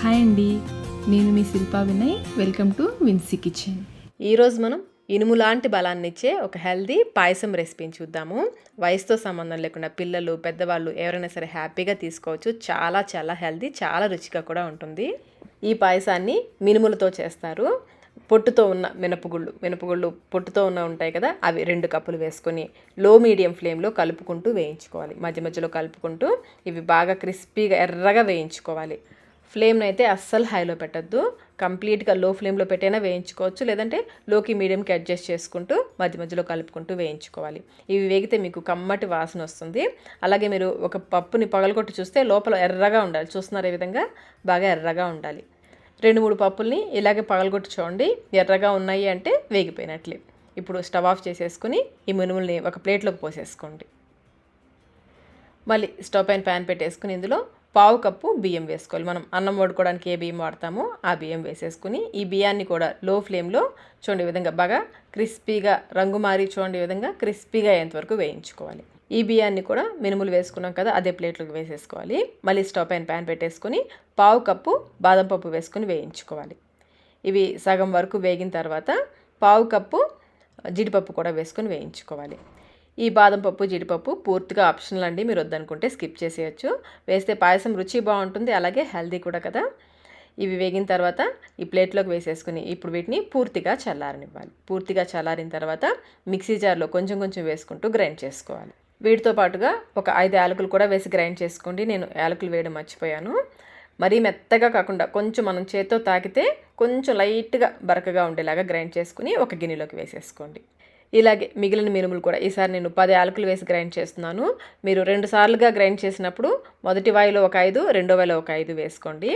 Hi అండి, నేను మీ Shilpa Vinay. Welcome to Vinci kitchen. ఈరోజు మనం ఇనుము లాంటి బలాన్ని ఇచ్చే ఒక హెల్దీ పాయసం రెసిపీని చూద్దాము. వయసుతో సంబంధం లేకుండా పిల్లలు, పెద్దవాళ్ళు ఎవరైనా సరే హ్యాపీగా తీసుకోవచ్చు. చాలా చాలా హెల్దీ, చాలా రుచిగా కూడా ఉంటుంది. ఈ పాయసాన్ని మినుములతో చేస్తారు. పొట్టుతో ఉన్న మినపగుళ్ళు పొట్టుతో ఉంటాయి కదా, అవి 2 కప్పులు వేసుకొని లో మీడియం ఫ్లేమ్లో కలుపుకుంటూ వేయించుకోవాలి. మధ్య మధ్యలో కలుపుకుంటూ ఇవి బాగా క్రిస్పీగా ఎర్రగా వేయించుకోవాలి. ఫ్లేమ్ని అయితే అస్సలు హైలో పెట్టద్దు, కంప్లీట్గా లో ఫ్లేమ్లో పెట్టైనా వేయించుకోవచ్చు, లేదంటే లోకి మీడియంకి అడ్జస్ట్ చేసుకుంటూ మధ్య మధ్యలో కలుపుకుంటూ వేయించుకోవాలి. ఇవి వేగితే మీకు కమ్మటి వాసన వస్తుంది. అలాగే మీరు ఒక పప్పుని పగలగొట్టి చూస్తే లోపల ఎర్రగా ఉండాలి. చూస్తున్నారు, ఈ విధంగా బాగా ఎర్రగా ఉండాలి. 2-3 పప్పుల్ని ఇలాగే పగలగొట్టి చూడండి, ఎర్రగా ఉన్నాయి అంటే వేగిపోయినట్లే. ఇప్పుడు స్టవ్ ఆఫ్ చేసేసుకుని ఈ మినుముల్ని ఒక ప్లేట్లోకి పోసేసుకోండి. మళ్ళీ స్టవ్ పైన ప్యాన్ పెట్టేసుకుని ఇందులో 1/2 కప్పు బియ్యం వేసుకోవాలి. మనం అన్నం వండుకోవడానికి ఏ బియ్యం వాడతామో ఆ బియ్యం వేసేసుకుని ఈ బియ్యాన్ని కూడా లో ఫ్లేమ్లో చూడండి, ఈ విధంగా బాగా క్రిస్పీగా రంగు మారి చూడండి, ఈ విధంగా క్రిస్పీగా అయ్యేంతవరకు వేయించుకోవాలి. ఈ బియ్యాన్ని కూడా మినుములు వేసుకున్నాం కదా, అదే ప్లేట్లోకి వేసేసుకోవాలి. మళ్ళీ స్టవ్ పైన ప్యాన్ పెట్టేసుకుని 1/2 కప్పు బాదం పప్పు వేసుకుని వేయించుకోవాలి. ఇవి సగం వరకు వేగిన తర్వాత 1/2 కప్పు జీడిపప్పు కూడా వేసుకొని వేయించుకోవాలి. ఈ బాదం పప్పు, జీడిపప్పు పూర్తిగా ఆప్షనల్ అండి, మీరు వద్దనుకుంటే స్కిప్ చేసేయచ్చు. వేస్తే పాయసం రుచి బాగుంటుంది, అలాగే హెల్దీ కూడా కదా. ఇవి వేగిన తర్వాత ఈ ప్లేట్లోకి వేసేసుకుని ఇప్పుడు వీటిని పూర్తిగా చల్లారనివ్వాలి. పూర్తిగా చల్లారిన తర్వాత మిక్సీ జార్లో కొంచెం కొంచెం వేసుకుంటూ గ్రైండ్ చేసుకోవాలి. వీటితో పాటుగా ఒక 5 యాలకులు కూడా వేసి గ్రైండ్ చేసుకోండి. నేను యాలకులు వేయడం మర్చిపోయాను. మరీ మెత్తగా కాకుండా కొంచెం మనం చేత్తో తాకితే కొంచెం లైట్గా బరకగా ఉండేలాగా గ్రైండ్ చేసుకుని ఒక గిన్నెలోకి వేసేసుకోండి. ఇలాగే మిగిలిన మినుములు కూడా ఈసారి నేను 10 యాలకులు వేసి గ్రైండ్ చేస్తున్నాను. మీరు 2 సార్లుగా గ్రైండ్ చేసినప్పుడు మొదటి వాయిలో ఒక 5, రెండో వాయిలో ఒక 5 వేసుకోండి.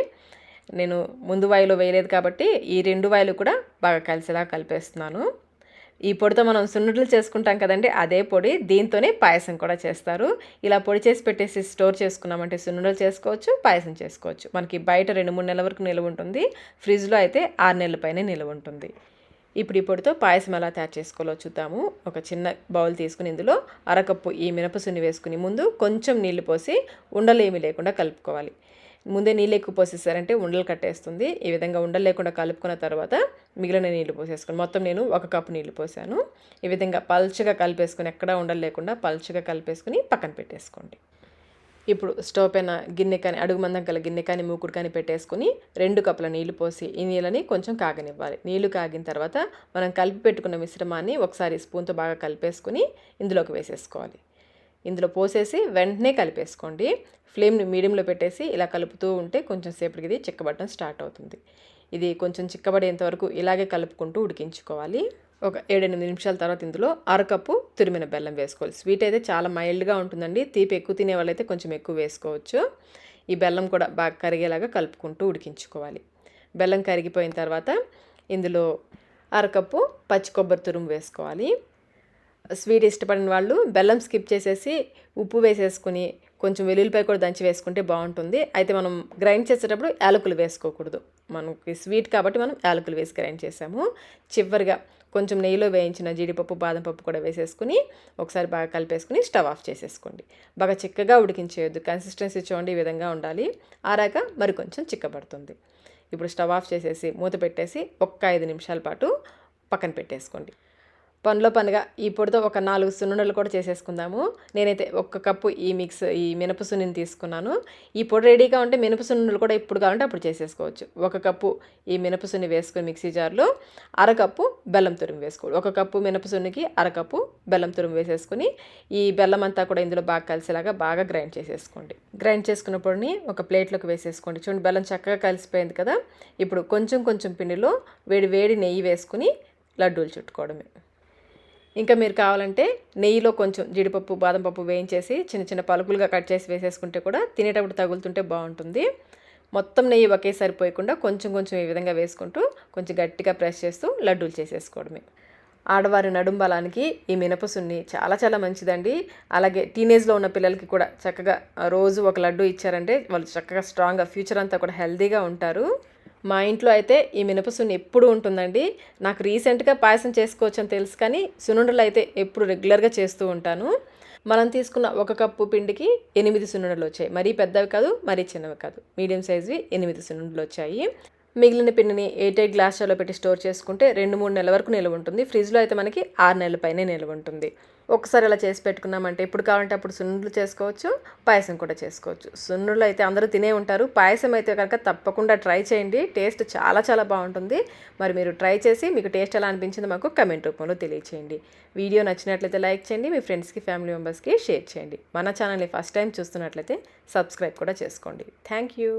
నేను ముందు వాయిలో వేయలేదు కాబట్టి ఈ 2 వాయిలు కూడా బాగా కలిసేలా కలిపేస్తున్నాను. ఈ పొడితో మనం సున్నుండలు చేసుకుంటాం కదండి, అదే పొడి దీంతోనే పాయసం కూడా చేస్తారు. ఇలా పొడి చేసి పెట్టేసి స్టోర్ చేసుకున్నామంటే సున్నుండలు చేసుకోవచ్చు, పాయసం చేసుకోవచ్చు. మనకి బయట 2-3 నెలల వరకు నిల్వ ఉంటుంది, ఫ్రిడ్జ్లో అయితే 6 నెలల పైనే నిల్వ ఉంటుంది. ఇప్పుడు ఈ పొడితో పాయసం ఎలా తయారు చేసుకోవాలో చూద్దాము. ఒక చిన్న బౌల్ తీసుకుని ఇందులో 1/2 కప్పు ఈ మినపసున్ని వేసుకుని ముందు కొంచెం నీళ్లు పోసి ఉండలు ఏమీ లేకుండా కలుపుకోవాలి. ముందే నీళ్ళు ఎక్కువ పోసేసారంటే ఉండలు కట్టేస్తుంది. ఈ విధంగా ఉండలు లేకుండా కలుపుకున్న తర్వాత మిగిలిన నీళ్లు పోసేసుకుని మొత్తం నేను 1 కప్పు నీళ్లు పోసాను. ఈ విధంగా పల్చగా కలిపేసుకుని, ఎక్కడా ఉండలు లేకుండా పల్చగా కలిపేసుకుని పక్కన పెట్టేసుకోండి. ఇప్పుడు స్టవ్ పైన గిన్నె కానీ, అడుగు మందం గల గిన్నె కానీ, మూకుడు కానీ పెట్టేసుకుని 2 కప్పుల నీళ్లు పోసి ఈ నీళ్ళని కొంచెం కాగనివ్వాలి. నీళ్లు కాగిన తర్వాత మనం కలిపి పెట్టుకున్న మిశ్రమాన్ని ఒకసారి స్పూన్తో బాగా కలిపేసుకుని ఇందులోకి వేసేసుకోవాలి. ఇందులో పోసేసి వెంటనే కలిపేసుకోండి. ఫ్లేమ్ని మీడియంలో పెట్టేసి ఇలా కలుపుతూ ఉంటే కొంచెం సేపటికి ఇది చిక్కబడటం స్టార్ట్ అవుతుంది. ఇది కొంచెం చిక్కబడేంత వరకు ఇలాగే కలుపుకుంటూ ఉడికించుకోవాలి. ఒక 7-8 నిమిషాల తర్వాత ఇందులో 1/2 కప్పు తురిమిన బెల్లం వేసుకోవాలి. స్వీట్ అయితే చాలా మైల్డ్గా ఉంటుందండి, తీపి ఎక్కువ తినే వాళ్ళైతే కొంచెం ఎక్కువ వేసుకోవచ్చు. ఈ బెల్లం కూడా బాగా కరిగేలాగా కలుపుకుంటూ ఉడికించుకోవాలి. బెల్లం కరిగిపోయిన తర్వాత ఇందులో 1/2 కప్పు పచ్చి కొబ్బరి తురుము వేసుకోవాలి. స్వీట్ ఇష్టపడిన వాళ్ళు బెల్లం స్కిప్ చేసేసి ఉప్పు వేసేసుకుని కొంచెం వెల్లుల్లిపాయ కూడా దంచి వేసుకుంటే బాగుంటుంది. అయితే మనం గ్రైండ్ చేసేటప్పుడు యాలకులు వేసుకోకూడదు, మనకి స్వీట్ కాబట్టి మనం యాలకులు వేసి గ్రైండ్ చేసాము. చివరిగా కొంచెం నెయ్యిలో వేయించిన జీడిపప్పు, బాదం పప్పు కూడా వేసేసుకుని ఒకసారి బాగా కలిపేసుకుని స్టవ్ ఆఫ్ చేసేసుకోండి. బాగా చిక్కగా ఉడికించేయొద్దు, కన్సిస్టెన్సీ చూడండి, ఈ విధంగా ఉండాలి. ఆరాక మరి కొంచెం చిక్కబడుతుంది. ఇప్పుడు స్టవ్ ఆఫ్ చేసేసి మూత పెట్టేసి ఒక్క 5 నిమిషాల పాటు పక్కన పెట్టేసుకోండి. పనిలో పనిగా ఈ పొడితో ఒక 4 సున్నుండలు కూడా చేసేసుకుందాము. నేనైతే 1 కప్పు ఈ మినపసున్నిని తీసుకున్నాను. ఈ పొడి రెడీగా ఉంటే మినపసున్నులు కూడా ఎప్పుడు కావాలంటే అప్పుడు చేసేసుకోవచ్చు. 1 కప్పు ఈ మినపసున్ని వేసుకుని మిక్సీ జార్లో 1/2 కప్పు బెల్లం తురుము వేసుకోవాలి. 1 కప్పు మినపసున్నికి 1/2 కప్పు బెల్లం తురుము వేసేసుకుని ఈ బెల్లం అంతా కూడా ఇందులో బాగా కలిసేలాగా బాగా గ్రైండ్ చేసేసుకోండి. గ్రైండ్ చేసుకున్న పొడిని ఒక ప్లేట్లోకి వేసేసుకోండి. చూడండి, బెల్లం చక్కగా కలిసిపోయింది కదా. ఇప్పుడు కొంచెం కొంచెం పిండిలో వేడి నెయ్యి వేసుకుని లడ్డూలు చుట్టుకోవడమే. ఇంకా మీరు కావాలంటే నెయ్యిలో కొంచెం జీడిపప్పు, బాదం పప్పు వేయించేసి చిన్న చిన్న పలుకులుగా కట్ చేసి వేసేసుకుంటే కూడా తినేటప్పుడు తగులుతుంటే బాగుంటుంది. మొత్తం నెయ్యి ఒకేసారి పోయకుండా కొంచెం కొంచెం ఈ విధంగా వేసుకుంటూ కొంచెం గట్టిగా ప్రెస్ చేస్తూ లడ్డూలు చేసేసుకోవడమే. ఆడవారి నడుం బలానికి ఈ మినపసున్ని చాలా చాలా మంచిదండి. అలాగే టీనేజ్లో ఉన్న పిల్లలకి కూడా చక్కగా రోజు ఒక లడ్డు ఇచ్చారంటే వాళ్ళు చక్కగా స్ట్రాంగ్గా ఫ్యూచర్ అంతా కూడా హెల్తీగా ఉంటారు. మా ఇంట్లో అయితే ఈ మినపసున్ని ఎప్పుడు ఉంటుందండి. నాకు రీసెంట్గా పాయసం చేసుకోవచ్చు అని తెలుసు, కానీ సున్నుండలు అయితే ఎప్పుడు రెగ్యులర్గా చేస్తూ ఉంటాను. మనం తీసుకున్న 1 కప్పు పిండికి 8 సున్నుండలు వచ్చాయి. మరీ పెద్దవి కాదు, మరీ చిన్నవి కాదు, మీడియం సైజ్వి 8 సున్నుండలు వచ్చాయి. మిగిలిన పిండిని ఎయిర్ టైట్ గ్లాస్ జార్లో పెట్టి స్టోర్ చేసుకుంటే 2-3 నెలల వరకు నిల్వ ఉంటుంది. ఫ్రిడ్జ్లో అయితే మనకి 6 నెలల పైనే నిల్వ ఉంటుంది. ఒకసారి అలా చేసి పెట్టుకున్నామంటే ఎప్పుడు కావాలంటే అప్పుడు సున్నుండలు చేసుకోవచ్చు, పాయసం కూడా చేసుకోవచ్చు. సున్నుండలు అయితే అందరూ తినే ఉంటారు. పాయసం అయితే కనుక తప్పకుండా ట్రై చేయండి. టేస్ట్ చాలా చాలా బాగుంటుంది. మరి మీరు ట్రై చేసి మీకు టేస్ట్ ఎలా అనిపించిందో మాకు కమెంట్ రూపంలో తెలియచేయండి. వీడియో నచ్చినట్లయితే లైక్ చేయండి, మీ ఫ్రెండ్స్కి ఫ్యామిలీ మెంబర్స్కి షేర్ చేయండి. మన ఛానల్ని ఫస్ట్ టైం చూస్తున్నట్లయితే సబ్స్క్రైబ్ కూడా చేసుకోండి. Thank you.